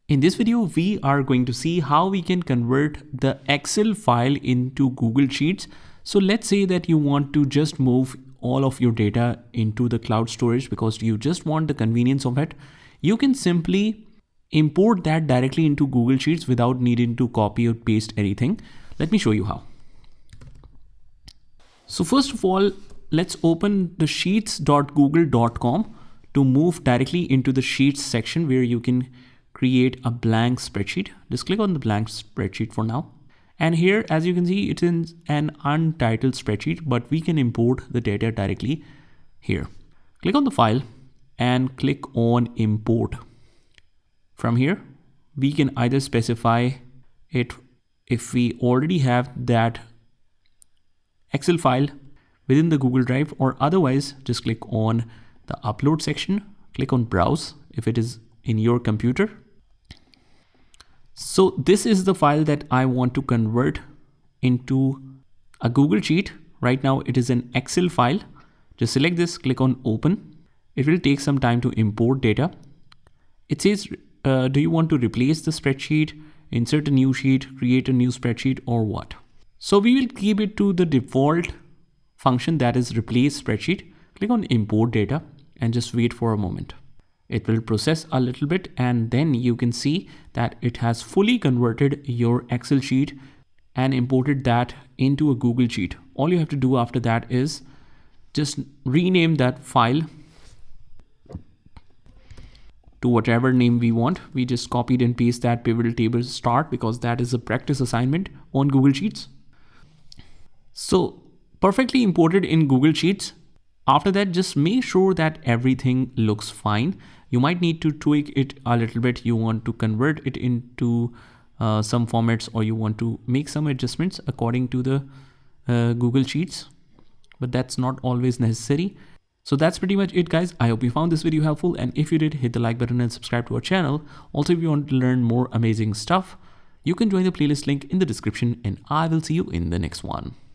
In this video, we are going to see how we can convert the Excel file into Google Sheets. So let's say that you want to just move all of your data into the cloud storage because you just want the convenience of it. You can simply import that directly into Google Sheets without needing to copy or paste anything. Let me show you how. So first of all, let's open the sheets.google.com to move directly into the Sheets section where you can create a blank spreadsheet. Just click on the blank spreadsheet for now. And here, as you can see, it's in an untitled spreadsheet, but we can import the data directly here. Click on the file and click on import. From here, we can either specify it if we already have that Excel file within the Google Drive, or otherwise just click on the upload section, click on browse if it is in your computer. So this is the file that I want to convert into a Google Sheet. Right now it is an Excel file. Just select this, click on open. It will take some time to import data. It says, do you want to replace the spreadsheet, insert a new sheet, create a new spreadsheet, or what? So we will keep it to the default function, that is replace spreadsheet. Click on import data and just wait for a moment. It will process a little bit and then you can see that it has fully converted your Excel sheet and imported that into a Google Sheet. All you have to do after that is just rename that file to whatever name we want. We just copied and paste that pivot table start because that is a practice assignment on Google Sheets. So perfectly imported in Google Sheets. After that, just make sure that everything looks fine. You might need to tweak it a little bit. You want to convert it into some formats, or you want to make some adjustments according to the Google Sheets, but that's not always necessary. So that's pretty much it, guys. I hope you found this video helpful, and if you did, hit the like button and subscribe to our channel. Also, if you want to learn more amazing stuff, you can join the playlist link in the description, and I will see you in the next one.